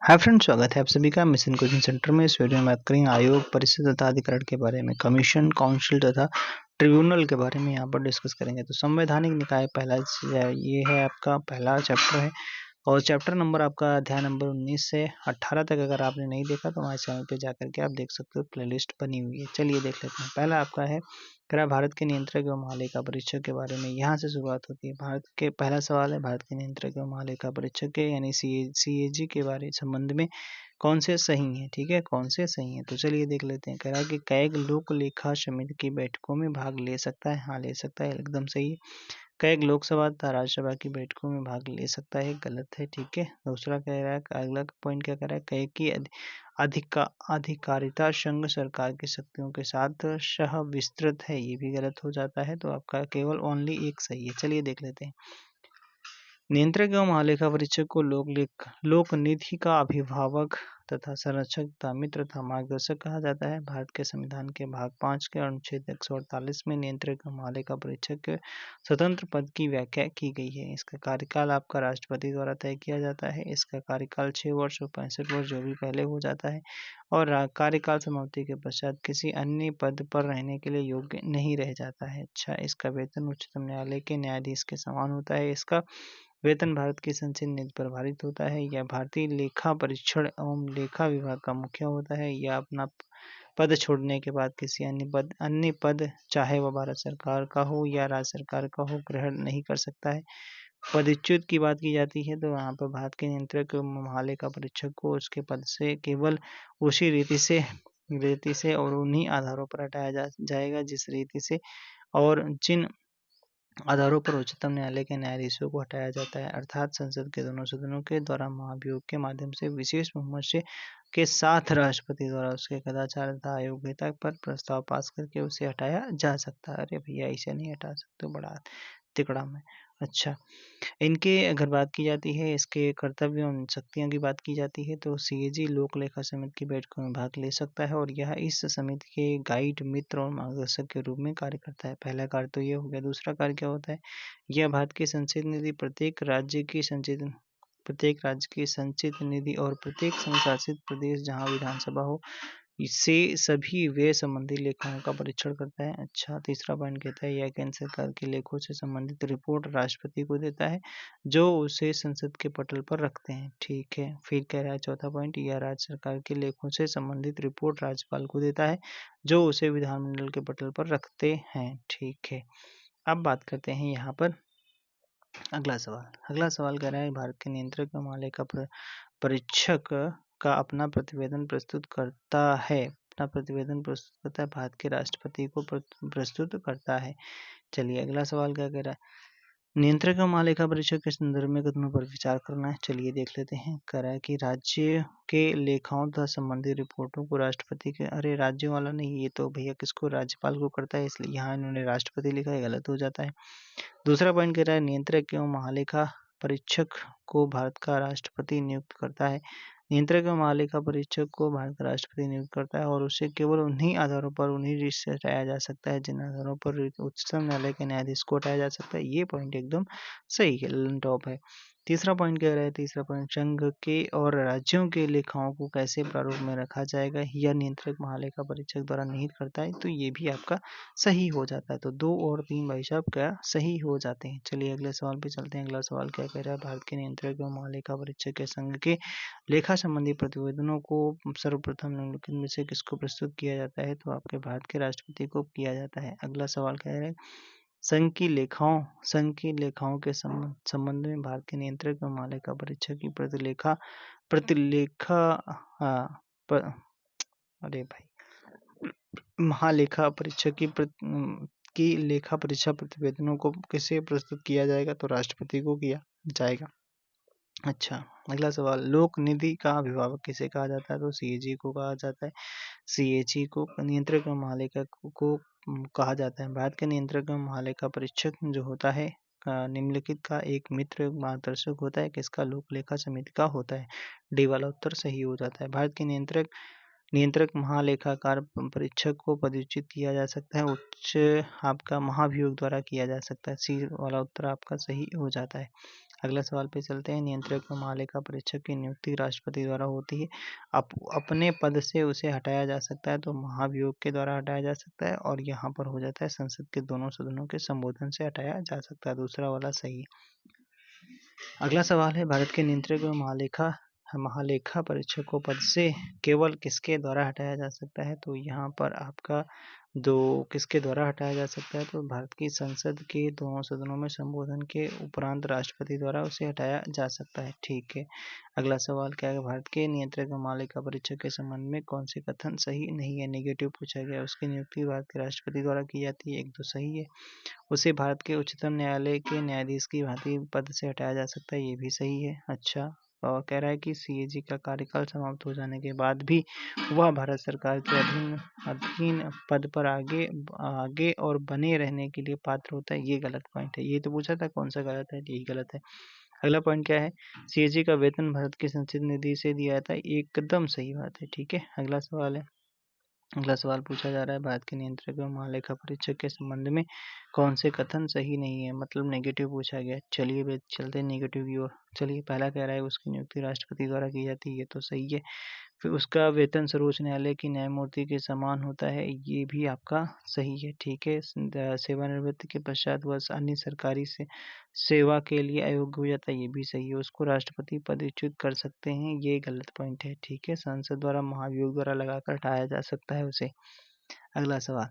Hi friends, स्वागत है आप सभी का मिशन कोचिंग सेंटर में। इस वीडियो में बात करेंगे आयोग, परिषद तथा अधिकरण के बारे में। कमीशन, काउंसिल तथा ट्रिब्यूनल के बारे में यहाँ पर डिस्कस करेंगे। तो संवैधानिक निकाय पहला ये है आपका पहला चैप्टर है और चैप्टर नंबर आपका अध्याय नंबर 19 से 18 तक अगर आपने नहीं देखा तो हमारे चैनल पे जाकर के आप देख सकते हो, प्लेलिस्ट बनी हुई है। चलिए देख लेते हैं। पहला आपका है भारत के नियंत्रक एवं महालेखा परीक्षक के बारे में। यहाँ से शुरुआत होती है। भारत के पहला सवाल है, भारत के नियंत्रक एवं महालेखा परीक्षक के यानी सीएजी के बारे संबंध में कौन से सही हैं। ठीक है, कौन से सही हैं तो चलिए देख लेते हैं। कह रहा है कि कैग लोक लेखा समिति की बैठकों में भाग ले सकता है। हाँ, ले सकता है, एकदम सही है। कैग लोकसभा तथा राज्यसभा की बैठकों में भाग ले सकता है, गलत है। ठीक है, दूसरा कह रहा है, अगला पॉइंट क्या कह रहा है, कैग की अधिकारिता संघ सरकार की शक्तियों के साथ सह विस्तृत है, ये भी गलत हो जाता है। तो आपका केवल ओनली एक सही है। चलिए देख लेते हैं। नियंत्रक एवं महालेखा परीक्षक को लोक निधि का अभिभावक तथा संरक्षक तथा मित्र तथा मार्गदर्शक कहा जाता है। भारत के संविधान के भाग 5 के अनुच्छेद 148 में नियंत्रक एवं महालेखा परीक्षक के स्वतंत्र पद की व्याख्या की गई है। इसका कार्यकाल आपका राष्ट्रपति द्वारा तय किया जाता है। इसका कार्यकाल 6 वर्ष और 65 वर्ष जो भी पहले हो जाता है और कार्यकाल समाप्ति के पश्चात किसी अन्य पद पर रहने के लिए योग्य नहीं रह जाता है। अच्छा, इसका वेतन उच्चतम न्यायालय के न्यायाधीश के समान होता है। इसका वेतन भारत की संचित नीति पर आधारित होता है। यह भारतीय लेखा परीक्षण एवं लेखा विभाग का मुखिया होता है। यह अपना पद छोड़ने के बाद किसी अन्य पद चाहे वह भारत सरकार का हो या राज्य सरकार का हो ग्रहण नहीं कर सकता है। पदच्युत की बात की जाती है तो यहाँ पर भारत के नियंत्रक महालेखा परीक्षक को उसके पद से केवल उसी रीति से और उन्हीं आधारों पर हटाया जाएगा जिस रीति से और जिन आधारों पर उच्चतम न्यायालय के न्यायाधीशों को हटाया जाता है, अर्थात संसद के दोनों सदनों के द्वारा महाभियोग के माध्यम से विशेष बहुमत से के साथ राष्ट्रपति द्वारा उसके कदाचार तथा अयोग्यता पर प्रस्ताव पास करके उसे हटाया जा सकता है। अरे भैया, इसे नहीं हटा सकते, बड़ा तिकड़ा में। अच्छा, इनके अगर बात की जाती है, इसके कर्तव्य और शक्तियों की बात की जाती है तो सीएजी लोक लेखा समिति की बैठकों में भाग ले सकता है और यह इस समिति के गाइड, मित्र और मार्गदर्शक के रूप में कार्य करता है। पहला कार्य तो ये हो गया। दूसरा कार्य क्या होता है, यह भारत की संचित निधि, प्रत्येक राज्य की संचित निधि और प्रत्येक संघ शासित प्रदेश जहाँ विधानसभा हो इससे सभी व्यय संबंधी लेखाओं का परीक्षण करता है। अच्छा, तीसरा पॉइंट कहता है, यह केंद्र सरकार के लेखों से संबंधित रिपोर्ट राष्ट्रपति को देता है जो उसे संसद के पटल पर रखते हैं। ठीक है, फिर कह रहा है चौथा पॉइंट, यह राज्य सरकार के लेखों से संबंधित रिपोर्ट राज्यपाल को देता है जो उसे विधानमंडल के पटल पर रखते हैं। ठीक है, अब बात करते हैं यहाँ पर अगला सवाल कह रहा है, भारत के नियंत्रक एवं महालेखा परीक्षक का अपना प्रतिवेदन प्रस्तुत करता है। भारत के राष्ट्रपति को प्रस्तुत करता है। चलिए अगला सवाल क्या कह रहा है, नियंत्रक एवं महालेखा परीक्षक के संदर्भ में कथनों पर विचार करना है। चलिए देख लेते हैं। कह रहा है कि राज्य के लेखाओं तथा संबंधित रिपोर्टों को राष्ट्रपति के, अरे राज्य वाला नहीं, ये तो भैया किसको, राज्यपाल को करता है, इसलिए यहाँ इन्होंने राष्ट्रपति लिखा है, गलत हो जाता है। दूसरा पॉइंट कह रहा है, नियंत्रक एवं महालेखा परीक्षक को भारत का राष्ट्रपति नियुक्त करता है। नियंत्रक एवं महालेखा परीक्षक को भारत का राष्ट्रपति नियुक्त करता है और उसे केवल उन्हीं आधारों पर उन्हीं से हटाया जा सकता है जिन आधारों पर उच्चतम न्यायालय के न्यायाधीश को हटाया जा सकता है। ये पॉइंट एकदम सही है, टॉप है। तीसरा पॉइंट कह रहा है, तीसरा पॉइंट, संघ के और राज्यों के लेखाओं को कैसे प्रारूप में रखा जाएगा, यह नियंत्रक महालेखा परीक्षक द्वारा निहित करता है। तो ये भी आपका सही हो जाता है। तो 2 और 3 भाई साहब क्या सही हो जाते हैं। चलिए अगले सवाल पे चलते हैं। अगला सवाल क्या कह रहा है, भारत के नियंत्रक एवं महालेखा परीक्षक के संघ के लेखा संबंधी प्रतिवेदनों को सर्वप्रथम निम्नलिखित में से किसको प्रस्तुत किया जाता है। तो आपके भारत के राष्ट्रपति को किया जाता है। अगला सवाल कह रहा है, संघ की लेखाओं के संबंध में भारत के नियंत्रक एवं महालेखा परीक्षक की अरे भाई, महालेखा परीक्षक की लेखा परीक्षा प्रतिवेदनों को किसे प्रस्तुत किया जाएगा, तो राष्ट्रपति को किया जाएगा। अच्छा, अगला सवाल, लोक निधि का अभिभावक किसे कहा जाता है, तो सीएजी को कहा जाता है। सीएजी को नियंत्रक एवं महालेखा को कहा जाता है। भारत के नियंत्रक एवं महालेखा परीक्षक जो होता है निम्नलिखित का एक मित्र मार्गदर्शक होता है, किसका, लोक लेखा समिति का होता है। डी वाला उत्तर सही हो जाता है। भारत के नियंत्रक महालेखाकार परीक्षक को पदच्युत किया जा सकता है, उच्च आपका महाभियोग द्वारा किया जा सकता है। सी वाला उत्तर आपका सही हो जाता है। अगला सवाल पे चलते हैं। नियंत्रक व महालेखा परीक्षक की नियुक्ति राष्ट्रपति द्वारा होती है। अपने पद से उसे हटाया जा सकता है तो महाभियोग के द्वारा हटाया जा सकता है, और यहाँ पर हो जाता है संसद के दोनों सदनों के संबोधन से हटाया जा सकता है। दूसरा वाला सही है। अगला सवाल है, भारत के नियंत्रक व महालेखा परीक्षक को पद से केवल किसके द्वारा हटाया जा सकता है? तो यहाँ पर आपका किसके द्वारा हटाया जा सकता है? तो भारत की संसद के दोनों सदनों में संबोधन के उपरांत राष्ट्रपति द्वारा उसे हटाया जा सकता है। ठीक है। अगला सवाल क्या है, भारत के नियंत्रक व महालेखा परीक्षक के संबंध में कौन से कथन सही नहीं है? नेगेटिव पूछा गया। उसकी नियुक्ति भारत के राष्ट्रपति द्वारा की जाती है, 1-2 सही है। उसे भारत के उच्चतम न्यायालय के न्यायाधीश की भांति पद से हटाया जा सकता है, ये भी सही है। अच्छा, और कह रहा है कि सीएजी का कार्यकाल समाप्त हो जाने के बाद भी वह भारत सरकार के अधीन पद पर आगे और बने रहने के लिए पात्र होता है, ये गलत पॉइंट है। ये तो पूछा था कौन सा गलत है, यही गलत है। अगला पॉइंट क्या है, सीएजी का वेतन भारत की संचित निधि से दिया जाता है, एकदम सही बात है। ठीक है। अगला सवाल पूछा जा रहा है, भारत के नियंत्रक व महालेखा परीक्षक के संबंध में कौन से कथन सही नहीं है, मतलब नेगेटिव पूछा गया। चलिए चलते हैं नेगेटिव की ओर। चलिए, पहला कह रहा है उसकी नियुक्ति राष्ट्रपति द्वारा की जाती है, ये तो सही है। फिर उसका वेतन सर्वोच्च न्यायालय की न्यायमूर्ति के समान होता है, ये भी आपका सही है। ठीक है। सेवानिवृत्ति के पश्चात वह अन्य सरकारी सेवा के लिए अयोग्य हो जाता है, ये भी सही है। उसको राष्ट्रपति पदच्युत कर सकते हैं, ये गलत पॉइंट है। ठीक है। संसद द्वारा महाभियोग द्वारा लगाकर हटाया जा सकता है उसे। अगला सवाल,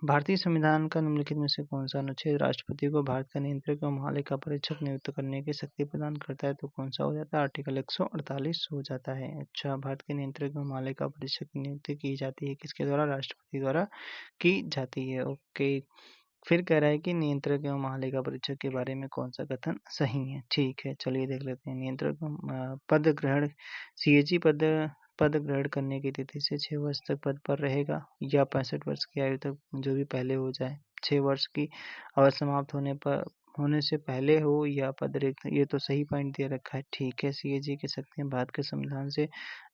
भारतीय संविधान का निम्नलिखित में से कौन सा अनुच्छेद राष्ट्रपति को भारत का नियंत्रक व महालेखा परीक्षक नियुक्त करने की शक्ति प्रदान करता है? तो कौन सा हो जाता है? आर्टिकल 148 हो जाता है। अच्छा, भारत के नियंत्रक व महालेखा परीक्षक की नियुक्ति की जाती है किसके द्वारा? राष्ट्रपति द्वारा की जाती है। ओके। फिर कह रहा है कि नियंत्रक एवं महालेखा परीक्षक के बारे में कौन सा कथन सही है? ठीक है, चलिए देख लेते हैं। नियंत्रक पद ग्रहण, सीएजी पद ग्रहण करने की तिथि से 6 वर्ष तक पद पर रहेगा, या 65 वर्ष की आयु तक, जो भी पहले हो जाए। 6 वर्ष की अवधि समाप्त होने से पहले हो या पद रिक्त, ये तो सही पॉइंट दे रखा है। ठीक है। सीएजी की शक्तियां भारत के संविधान से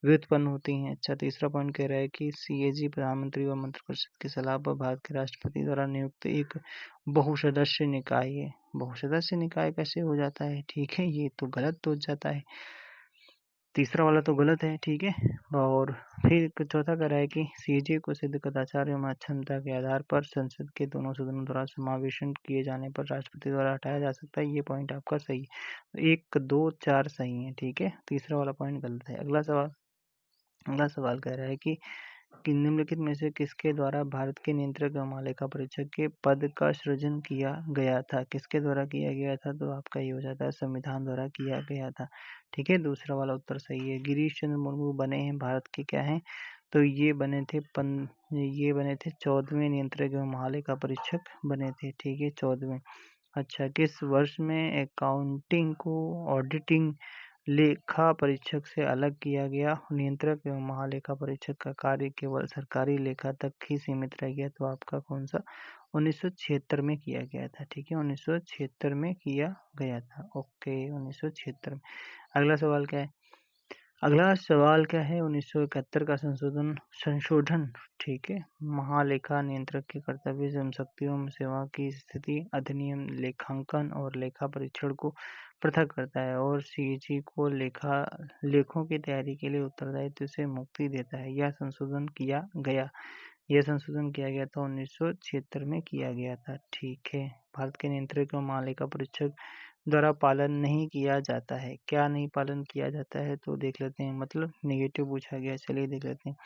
व्युत्पन्न होती हैं। अच्छा, तीसरा पॉइंट कह रहा है कि सीएजी प्रधानमंत्री व मंत्रिपरिषद की सलाह पर भारत के राष्ट्रपति द्वारा नियुक्त एक बहुसदस्य निकाय है। बहुसदस्य निकाय कैसे हो जाता है? ठीक है, ये तो गलत हो जाता है। तीसरा वाला तो गलत है। ठीक है। और फिर चौथा कह रहा है कि सीएजी को सिद्ध कदाचार एवं क्षमता के आधार पर संसद के दोनों सदनों द्वारा समावेशन किए जाने पर राष्ट्रपति द्वारा हटाया जा सकता है, ये पॉइंट आपका सही है। 1, 2, 4 सही है। ठीक है। तीसरा वाला पॉइंट गलत है। अगला सवाल कह रहा है कि निम्नलिखित में से किसके द्वारा भारत के नियंत्रक व महालेखा परीक्षक के पद का सृजन किया गया था? किसके द्वारा किया गया था? तो आपका ये हो जाता है संविधान द्वारा किया गया था। ठीक है। दूसरा वाला उत्तर सही है। गिरीश चंद्र मुर्मू बने हैं भारत के क्या हैं? तो ये बने थे 14वें नियंत्रक एवं महालेखा परीक्षक बने थे। ठीक है, 14वें। अच्छा, किस वर्ष में अकाउंटिंग को ऑडिटिंग लेखा परीक्षक से अलग किया गया? नियंत्रक एवं महालेखा परीक्षक का कार्य केवल सरकारी लेखा तक ही सीमित रह गया, तो आपका कौन सा? 1976 में किया गया था। ठीक है, 1976 में किया गया था। ओके, 1976 में। अगला सवाल क्या है? 1971 का संशोधन। ठीक है। महालेखा नियंत्रक के कर्तव्य एवं शक्तियों एवं सेवा की स्थिति अधिनियम लेखांकन और लेखा परीक्षण को पृथक करता है और सीएजी को लेखों की तैयारी के लिए उत्तरदायित्व से मुक्ति देता है। यह संशोधन किया गया था 1976 में किया गया था। ठीक है। भारत के नियंत्रक एवं महालेखा परीक्षक द्वारा पालन नहीं किया जाता है। क्या नहीं पालन किया जाता है? तो देख लेते हैं, मतलब नेगेटिव पूछा गया। चलिए देख लेते हैं।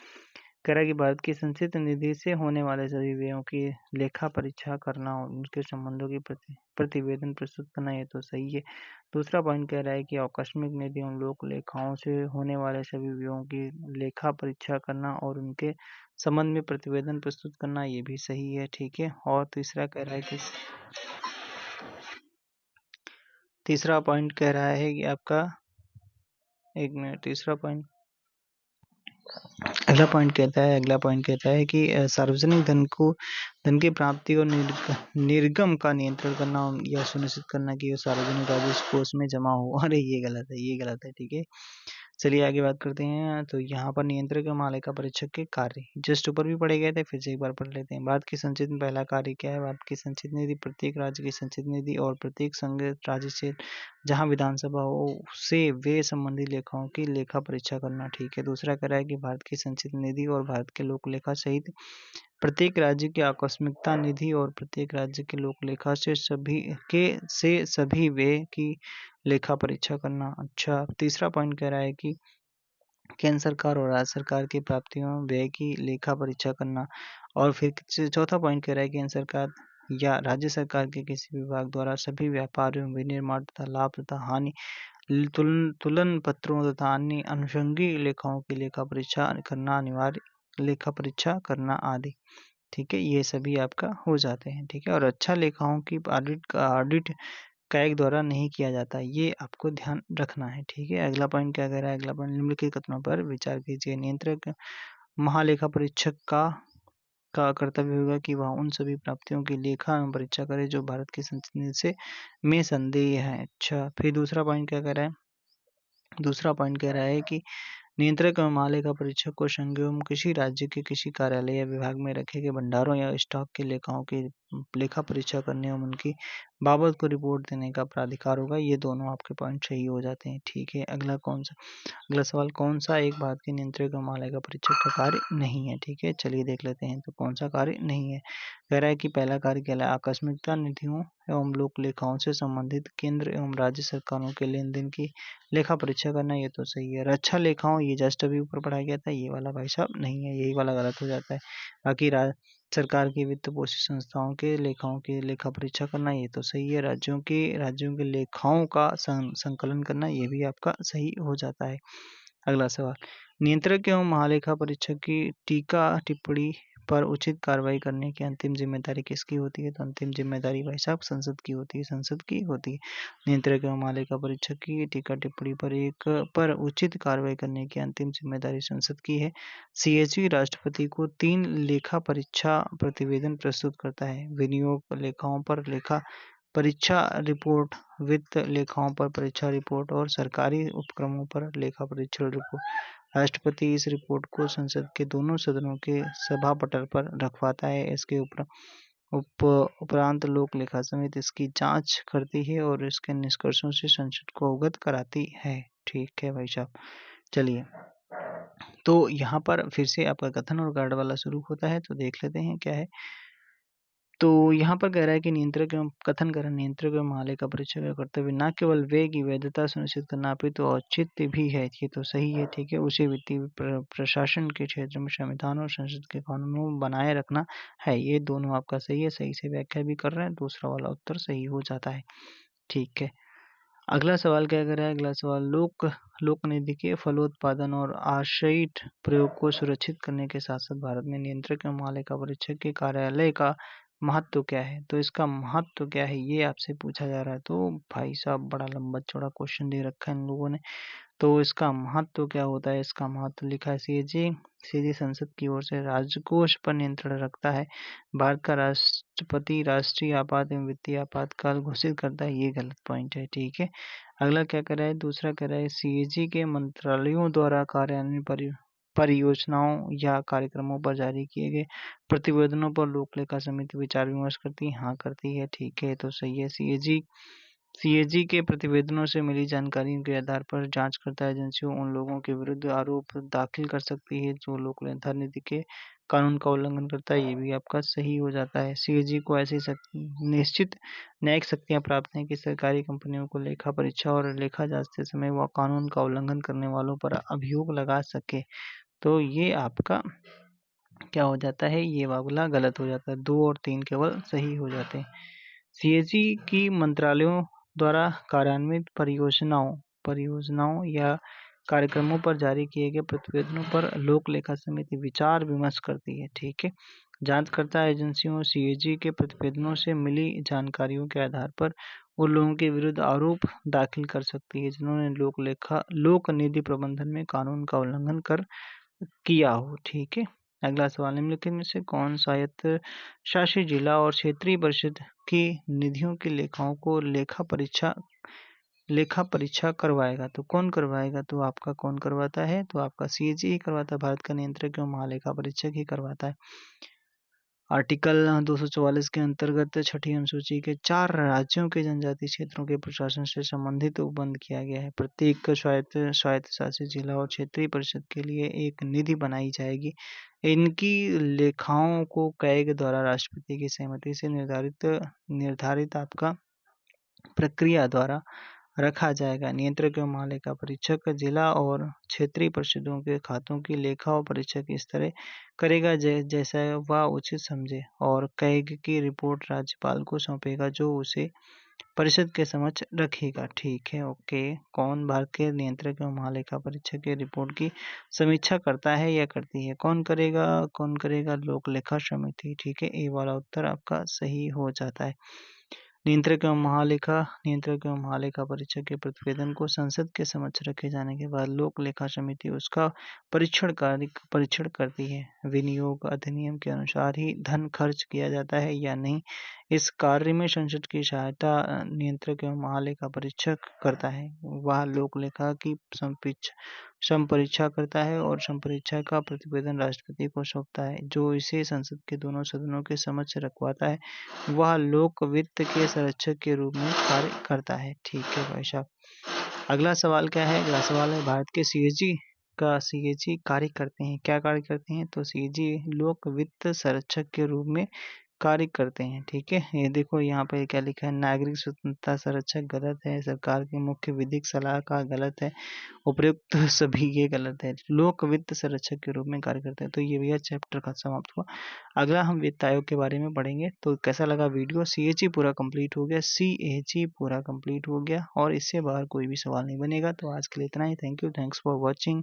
कह रहा है कि भारत की संचित निधि से होने वाले सभी व्ययों की लेखा परीक्षा करना और उनके संबंधों की प्रतिवेदन प्रस्तुत करना, ये तो सही है। दूसरा पॉइंट कह रहा है कि आकस्मिक निधि और लोक लेखाओं से होने वाले सभी व्ययों की लेखा परीक्षा करना और उनके संबंध में प्रतिवेदन प्रस्तुत करना, ये भी सही है। ठीक है। और तीसरा पॉइंट कह रहा है कि आपका, एक मिनट, अगला पॉइंट कहता है कि सार्वजनिक धन की प्राप्ति और निर्गम का नियंत्रण करना या सुनिश्चित करना कि सार्वजनिक राजस्व कोष में जमा हो। अरे ये गलत है। ठीक है। चलिए आगे बात करते हैं। तो यहाँ पर नियंत्रक एवं महालेखा परीक्षक के कार्य जस्ट ऊपर भी पढ़े गए थे, फिर से एक बार पढ़ लेते हैं। भारत की संचित में पहला कार्य क्या है? भारत की संचित निधि प्रत्येक राज्य की संचित निधि और प्रत्येक संघ राज्य से जहाँ विधानसभा हो से वे संबंधित लेखाओं की लेखा परीक्षा करना। ठीक है। दूसरा कह रहा है कि भारत की संचित निधि और भारत के लोक लेखा सहित प्रत्येक राज्य की आकस्मिकता निधि और प्रत्येक राज्य के लोक लेखा से सभी वे की लेखा परीक्षा करना। अच्छा, तीसरा पॉइंट कह रहा है कि केंद्र सरकार और राज्य सरकार की प्राप्तियों व्यय की लेखा परीक्षा करना। और फिर चौथा पॉइंट कह रहा है कि केंद्र सरकार या राज्य सरकार के किसी विभाग द्वारा सभी व्यापार एवं विनिर्माण तथा लाभ तथा हानि तुलन पत्रों तथा अन्य अनुषंगी लेखाओं की लेखा परीक्षा करना अनिवार्य, लेखा परीक्षा करना आदि। ठीक है, ये सभी आपका हो जाते हैं। ठीक है, और अच्छा लेखाओं की ऑडिट कैग द्वारा नहीं किया जाता, ये आपको ध्यान रखना है। ठीक है, अगला पॉइंट क्या कह रहा है? अगला पॉइंट निम्नलिखित कथनों पर विचार कीजिए। नियंत्रक महालेखा परीक्षक का कर्तव्य होगा कि वह उन सभी प्राप्तियों की लेखा एवं परीक्षा करे जो भारत की संस्कृति से में संदेह है। अच्छा, फिर दूसरा पॉइंट क्या कह रहा है? दूसरा पॉइंट कह रहा है कि नियंत्रक एवं महालेखा परीक्षक को संघ एवं किसी राज्य के किसी कार्यालय या विभाग में रखे गए भंडारों या स्टॉक की लेखाओं की लेखा परीक्षा करने एवं उनकी बाबत को रिपोर्ट देने का प्राधिकार होगा। ये दोनों आपके पॉइंट सही हो जाते हैं। ठीक है, अगला सवाल, कौन सा एक भारत के नियंत्रक एवं महालेखा परीक्षक का कार्य नहीं है? ठीक है, चलिए देख लेते हैं। तो कौन सा कार्य नहीं है? कह रहा है कि पहला कार्य क्या है? आकस्मिकता निधियों एवं लोक लेखाओं से संबंधित केंद्र एवं राज्य सरकारों के लेन देन की लेखा परीक्षा करना, ये तो सही है। रक्षा लेखाओं, ये जस्ट अभी ऊपर पढ़ाया गया था, ये वाला भाई साहब नहीं है, यही वाला गलत हो जाता है। बाकी सरकार की वित्त पोषित संस्थाओं के लेखाओं की लेखा परीक्षा करना, ये तो सही है। राज्यों के लेखाओं का संकलन करना, ये भी आपका सही हो जाता है। अगला सवाल, नियंत्रक एवं महालेखा परीक्षक की टीका टिप्पणी पर उचित कार्रवाई करने की अंतिम जिम्मेदारी किसकी होती है? तो अंतिम जिम्मेदारी भाई साहब संसद की होती है, संसद की होती है। नियंत्रक एवं महालेखा परीक्षक की टीका टिप्पणी पर उचित कार्रवाई करने की अंतिम जिम्मेदारी संसद की है। सीएजी राष्ट्रपति को 3 लेखा परीक्षा प्रतिवेदन प्रस्तुत करता है। विनियोग लेखाओं पर लेखा परीक्षा रिपोर्ट, वित्त लेखाओं पर परीक्षा रिपोर्ट और सरकारी उपक्रमों पर लेखा परीक्षण रिपोर्ट। राष्ट्रपति इस रिपोर्ट को संसद के दोनों सदनों के सभा पटल पर रखवाता है। इसके उपरांत लोक लेखा समिति इसकी जांच करती है और इसके निष्कर्षों से संसद को अवगत कराती है। ठीक है भाई साहब, चलिए तो यहाँ पर फिर से आपका कथन और गार्ड वाला शुरू होता है, तो देख लेते हैं क्या है। तो यहाँ पर कह रहा है कि नियंत्रक एवं कथन कर नियंत्रक एवं महालेखा परीक्षक का कर्तव्य न केवल व्यय की वैधता सुनिश्चित करना अपितु औचित्य भी है। ये तो सही है। ठीक है, उसे वित्तीय प्रशासन के क्षेत्र में संविधान और संसद के कानूनों बनाए रखना है। ये दोनों आपका सही है, सही से व्याख्या भी कर रहे हैं, दूसरा वाला उत्तर सही हो जाता है। ठीक है, अगला सवाल क्या कर रहा है? अगला सवाल, लोक निधि के फलोत्पादन और आश्रित प्रयोग को सुरक्षित करने के साथ साथ भारत में नियंत्रक एवं महालेखा परीक्षक के कार्यालय का महत्व क्या है? तो इसका महत्व क्या है, ये आपसे पूछा जा रहा है। तो भाई साहब बड़ा लंबा चौड़ा क्वेश्चन दे रखा है इन लोगों ने। तो इसका महत्व क्या होता है? इसका महत्व लिखा है, सीजी संसद की ओर से राजकोष पर नियंत्रण रखता है। भारत का राष्ट्रपति राष्ट्रीय आपात एवं वित्तीय आपातकाल घोषित करता है। ये गलत पॉइंट है। ठीक है, अगला क्या कर रहा है? दूसरा कर रहा है, सीएजी के मंत्रालयों द्वारा कार्यान्वयन परियोजनाओं या कार्यक्रमों पर जारी किए गए प्रतिवेदनों पर लोक लेखा समिति विचार विमर्श करती है। हाँ, करती है। ठीक है, तो सही है। सीएजी के प्रतिवेदनों से मिली जानकारी के आधार पर जांचकर्ता एजेंसियों उन लोगों के विरुद्ध आरोप दाखिल कर सकती है जो लोक लेखा नीति के कानून का उल्लंघन करता है। ये भी आपका सही हो जाता है। सीएजी को ऐसी निश्चित न्यायिक शक्तियां प्राप्त हैं कि सरकारी कंपनियों को लेखा परीक्षा और लेखा जांचते समय वह कानून का उल्लंघन करने वालों पर अभियोग लगा सके। तो ये आपका क्या हो जाता है? ये वाला गलत हो जाता है। 2 और 3 केवल सही हो जाते हैं। सीएजी की मंत्रालयों द्वारा कार्यान्वित परियोजनाओं या कार्यक्रमों पर जारी किए गए प्रतिवेदनों पर लोक लेखा समिति विचार विमर्श करती है। ठीक है, जांचकर्ता एजेंसियों सीएजी के प्रतिवेदनों से मिली जानकारियों के आधार पर उन लोगों के विरुद्ध आरोप दाखिल कर सकती है जिन्होंने लोक निधि प्रबंधन में कानून का उल्लंघन किया हो। ठीक है, अगला सवाल, निम्नलिखित में से कौन स्वायत्त शासी जिला और क्षेत्रीय परिषद की निधियों की लेखाओं को लेखा परीक्षा करवाएगा। तो कौन करवाएगा? तो आपका कौन करवाता है? तो आपका CAG ही करवाता है, भारत का नियंत्रक एवं महालेखा परीक्षक ही करवाता है। आर्टिकल 244 के अंतर्गत छठी अनुसूची के 4 राज्यों के जनजातीय क्षेत्रों के प्रशासन से संबंधित उपबंध किया गया है। प्रत्येक स्वायत्त शासित जिला और क्षेत्रीय परिषद के लिए एक निधि बनाई जाएगी। इनकी लेखाओं को कैग द्वारा राष्ट्रपति की सहमति से निर्धारित आपका प्रक्रिया द्वारा रखा जाएगा। नियंत्रक एवं महालेखा परीक्षक जिला और क्षेत्रीय परिषदों के खातों की लेखा और परीक्षक इस तरह करेगा जैसा वह उचित समझे, और कैग की रिपोर्ट राज्यपाल को सौंपेगा जो उसे परिषद के समक्ष रखेगा। ठीक है, ओके। कौन भारत के नियंत्रक एवं महालेखा परीक्षक की रिपोर्ट की समीक्षा करता है या करती है? कौन करेगा? कौन करेगा? लोक लेखा समिति। ठीक है, ए वाला उत्तर आपका सही हो जाता है। नियंत्रक एवं महालेखा परीक्षक के प्रतिवेदन को संसद के समक्ष रखे जाने के बाद लोक लेखा समिति उसका परीक्षण करती है। विनियोग अधिनियम के अनुसार ही धन खर्च किया जाता है या नहीं, इस कार्य में संसद की सहायता नियंत्रक एवं महालेखा परीक्षक करता है। वह लोक लेखा की संपरीक्षा करता है और संपरीक्षा का प्रतिवेदन राष्ट्रपति को सौंपता है, जो इसे संसद के दोनों सदनों के समक्ष रखवाता है। वह लोक वित्त के संरक्षक के रूप में कार्य करता है। ठीक है भाई साहब। अगला सवाल क्या है? अगला सवाल है भारत के CAG कार्य करते हैं। क्या कार्य करते हैं? तो CAG लोक वित्त संरक्षक के रूप में कार्य करते हैं। ठीक है, ये देखो यहाँ पे क्या लिखा है, नागरिक स्वतंत्रता संरक्षक गलत है, सरकार के मुख्य विधिक सलाहकार गलत है, उपयुक्त सभी ये गलत है। लोक वित्त संरक्षक के रूप में कार्य करते हैं। तो ये भैया चैप्टर का समाप्त हुआ। अगला हम वित्त आयोग के बारे में पढ़ेंगे। तो कैसा लगा वीडियो? CAG पूरा कंप्लीट हो गया, CAG पूरा कंप्लीट हो गया और इससे बाहर कोई भी सवाल नहीं बनेगा। तो आज के लिए इतना ही। Thank you, thanks for watching.